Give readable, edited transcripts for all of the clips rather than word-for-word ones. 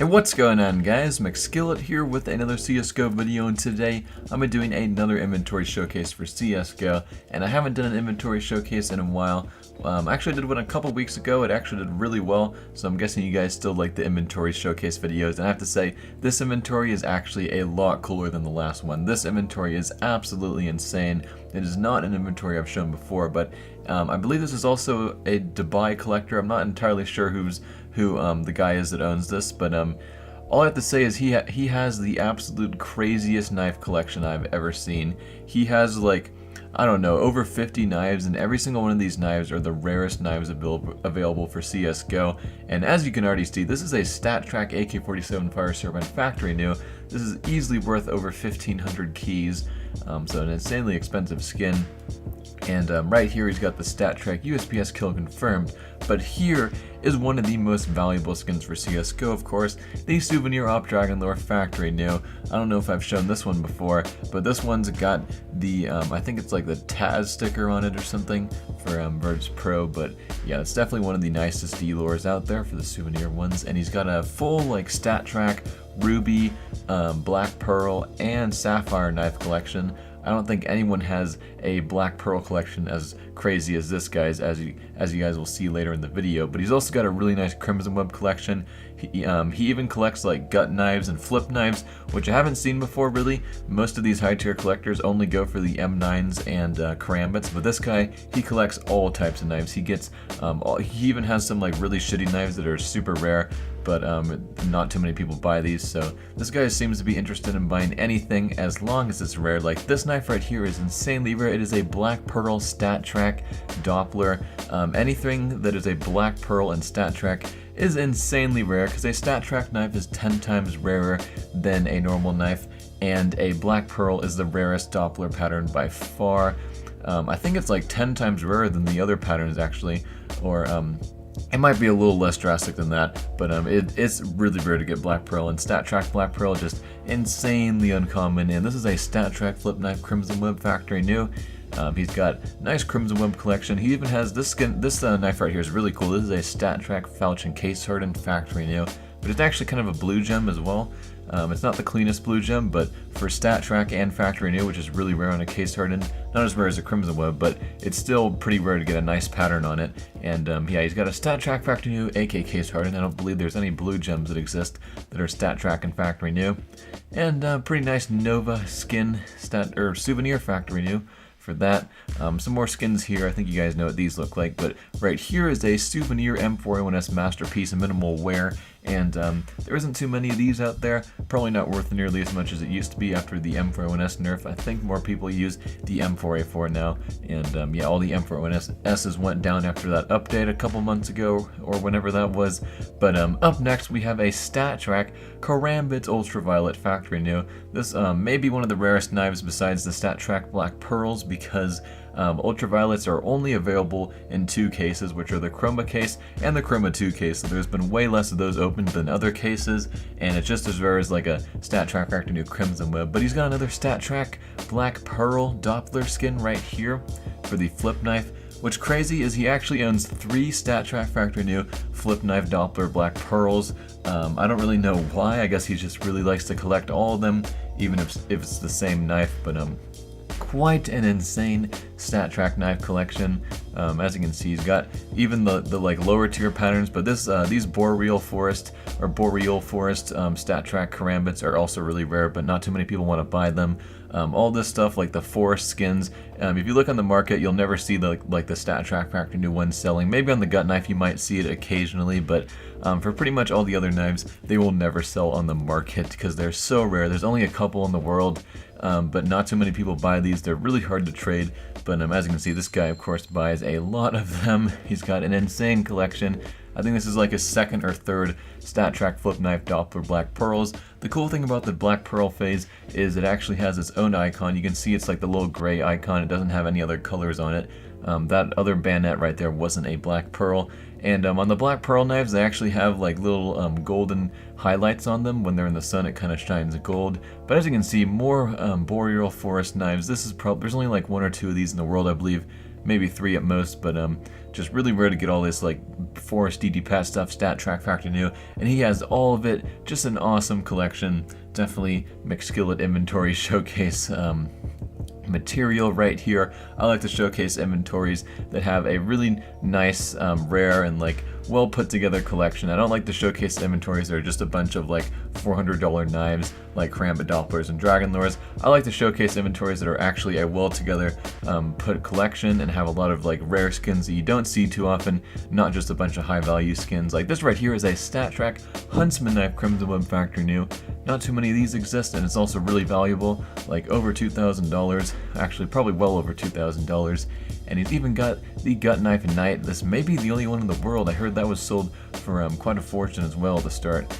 Hey, what's going on, guys? Mcskillet here with another CSGO video, and today I'm doing another inventory showcase for CSGO, and I haven't done an inventory showcase in a while. I actually did one a couple weeks ago. It actually did really well, so I'm guessing you guys still like the inventory showcase videos, and I have to say, this inventory is actually a lot cooler than the last one. This inventory is absolutely insane. It is not an inventory I've shown before, but I believe this is also a Dubai collector. I'm not entirely sure who the guy is that owns this, but all I have to say is he has the absolute craziest knife collection I've ever seen. He has, like, I don't know, over 50 knives, and every single one of these knives are the rarest knives available for CSGO. And as you can already see, this is a StatTrak AK-47 Fire Serpent factory new. This is easily worth over 1,500 keys, so an insanely expensive skin. And right here he's got the StatTrak USPS kill confirmed, but here is one of the most valuable skins for CSGO, of course, the Souvenir Op Dragon Lore factory new. I don't know if I've shown this one before, but this one's got the, I think it's like the Taz sticker on it or something for Birds Pro, but yeah, it's definitely one of the nicest D-lores out there for the Souvenir ones, and he's got a full, like, StatTrak, Ruby, Black Pearl, and Sapphire knife collection. I don't think anyone has a Black Pearl collection as crazy as this guy's, as you guys will see later in the video. But he's also got a really nice Crimson Web collection. He even collects like gut knives and flip knives, which I haven't seen before really. Most of these high tier collectors only go for the M9s and Karambits, but this guy, he collects all types of knives. He gets, he even has some like really shitty knives that are super rare, but not too many people buy these, so this guy seems to be interested in buying anything as long as it's rare. Like this knife right here is insanely rare. It is a Black Pearl StatTrak Doppler. Anything that is a Black Pearl and StatTrak is insanely rare, because a StatTrak knife is 10 times rarer than a normal knife, and a Black Pearl is the rarest Doppler pattern by far. I think it's like 10 times rarer than the other patterns actually, or it might be a little less drastic than that, but it's really rare to get Black Pearl, and StatTrak Black Pearl just insanely uncommon. And this is a StatTrak flip knife Crimson Web factory new. He's got nice Crimson Web collection. He even has this skin. This knife right here is really cool. This is a StatTrak Falchion case hardened factory new, but it's actually kind of a blue gem as well. It's not the cleanest blue gem, but for StatTrak and factory new, which is really rare on a case hardened, not as rare as a Crimson Web, but it's still pretty rare to get a nice pattern on it. And yeah, he's got a StatTrak factory new AK case hardened. I don't believe there's any blue gems that exist that are StatTrak and factory new. And pretty nice Nova skin Souvenir factory new for that. Some more skins here. I think you guys know what these look like, but right here is a Souvenir M4A1S Masterpiece Minimal Wear, and there isn't too many of these out there. Probably not worth nearly as much as it used to be after the M4A1S nerf. I think more people use the M4A4 now, and yeah, all the M4A1S's went down after that update a couple months ago, or whenever that was. But up next we have a StatTrak Karambit Ultraviolet factory new. This may be one of the rarest knives besides the StatTrak Black Pearls, because Ultraviolets are only available in two cases, which are the Chroma case and the Chroma 2 case, so there's been way less of those opened than other cases, and it's just as rare as like a StatTrak Factory New Crimson Web. But he's got another StatTrak Black Pearl Doppler skin right here for the flip knife. What's crazy is he actually owns 3 StatTrak Factory New flip knife Doppler Black Pearls. I don't really know why. I guess he just really likes to collect all of them, even if it's the same knife, but quite an insane StatTrak knife collection. As you can see, he's got even the like lower tier patterns, but these Boreal Forest StatTrak Karambits are also really rare, but not too many people want to buy them. All this stuff like the forest skins, if you look on the market, you'll never see the StatTrak Factory New ones selling. Maybe on the gut knife you might see it occasionally, but for pretty much all the other knives, they will never sell on the market because they're so rare. There's only a couple in the world, but not too many people buy these. They're really hard to trade, but as you can see, this guy of course buys a lot of them. He's got an insane collection. I think this is like his second or third StatTrak flip knife Doppler Black Pearls. The cool thing about the Black Pearl phase is it actually has its own icon. You can see it's like the little gray icon. It doesn't have any other colors on it. That other bayonet right there wasn't a Black Pearl. And on the Black Pearl knives, they actually have like little golden highlights on them. When they're in the sun, it kind of shines gold. But as you can see, more Boreal Forest knives. This is there's only like 1 or 2 of these in the world, I believe. maybe 3 at most, but just really rare to get all this like Forest DD Pat stuff, StatTrak Factory New, and he has all of it. Just an awesome collection. Definitely Mcskillet inventory showcase material right here. I like to showcase inventories that have a really nice, rare, and like well put together collection. I don't like to showcase inventories that are just a bunch of like $400 knives like Karambit, Dopplers, and Dragon Lures. I like to showcase inventories that are actually a well together put collection and have a lot of like rare skins that you don't see too often, not just a bunch of high value skins. Like this right here is a StatTrak Huntsman knife Crimson Web Factory New. Not too many of these exist, and it's also really valuable, like over $2,000, actually probably well over $2,000. And he's even got the Gut Knife Knight. This may be the only one in the world. I heard that was sold for quite a fortune as well to start.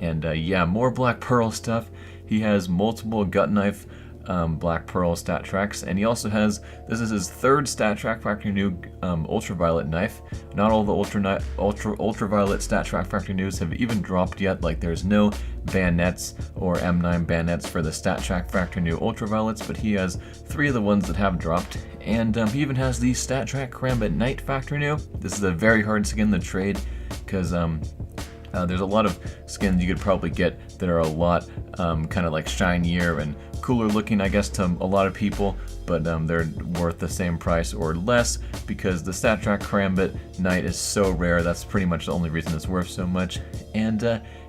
Yeah, more Black Pearl stuff. He has multiple Gut Knife Black Pearl StatTraks, and he also has, this is his 3rd StatTrak Factory New Ultraviolet knife. Not all the Ultraviolet StatTrak Factory News have even dropped yet. Like there's no Bayonets or M9 Bayonets for the StatTrak Factory New Ultraviolets, but he has 3 of the ones that have dropped. And he even has the StatTrak Karambit Night Factory New. This is a very hard skin to trade because there's a lot of skins you could probably get that are a lot kind of like shinier and cooler looking, I guess, to a lot of people, but they're worth the same price or less because the StatTrak Karambit Night is so rare. That's pretty much the only reason it's worth so much. And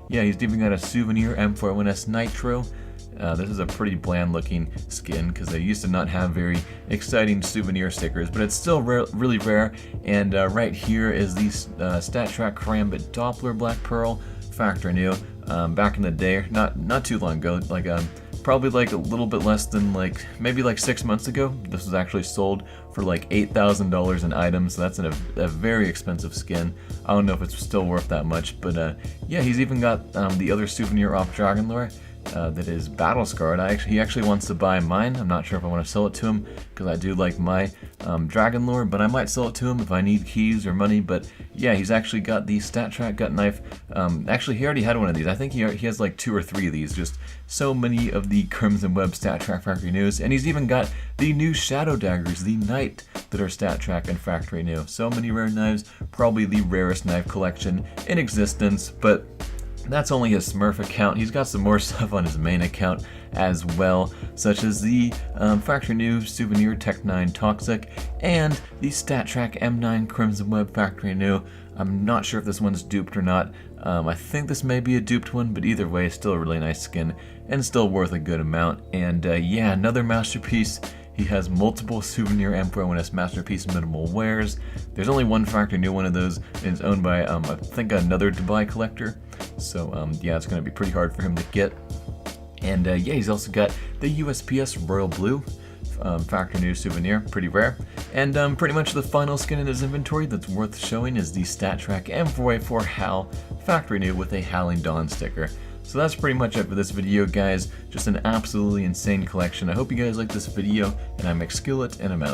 yeah, he's even got a Souvenir M41S Nitro. This is a pretty bland looking skin because they used to not have very exciting Souvenir stickers, but it's still really rare. And right here is the StatTrak Karambit Doppler Black Pearl Factory New. Back in the day, not too long ago, like probably like a little bit less than like maybe like 6 months ago, this was actually sold for like $8,000 in items. So that's a very expensive skin. I don't know if it's still worth that much, but yeah, he's even got the other Souvenir off Dragon Lore. That is battle scarred. He actually wants to buy mine. I'm not sure if I want to sell it to him because I do like my Dragon Lore, but I might sell it to him if I need keys or money. But yeah, he's actually got the StatTrak Gut Knife. Actually, he already had one of these. I think he has like 2 or 3 of these. Just so many of the Crimson Web StatTrak Factory News, and he's even got the new Shadow Daggers, the Knight, that are StatTrak and Factory New. So many rare knives, probably the rarest knife collection in existence, but that's only his Smurf account. He's got some more stuff on his main account as well, such as the Factory New Souvenir Tech 9 Toxic and the StatTrak M9 Crimson Web Factory New. I'm not sure if this one's duped or not. I think this may be a duped one, but either way, still a really nice skin and still worth a good amount. And yeah, another masterpiece. He has multiple Souvenir M41S Masterpiece Minimal Wears. There's only one Factory New one of those, and it's owned by, I think, another Dubai collector. So, yeah, it's going to be pretty hard for him to get. And, yeah, he's also got the USPS Royal Blue Factory New Souvenir, pretty rare. And pretty much the final skin in his inventory that's worth showing is the StatTrak M4A4 HAL Factory New with a Howling Dawn sticker. So that's pretty much it for this video, guys. Just an absolutely insane collection. I hope you guys liked this video, and I'm Mcskillet, and I'm out.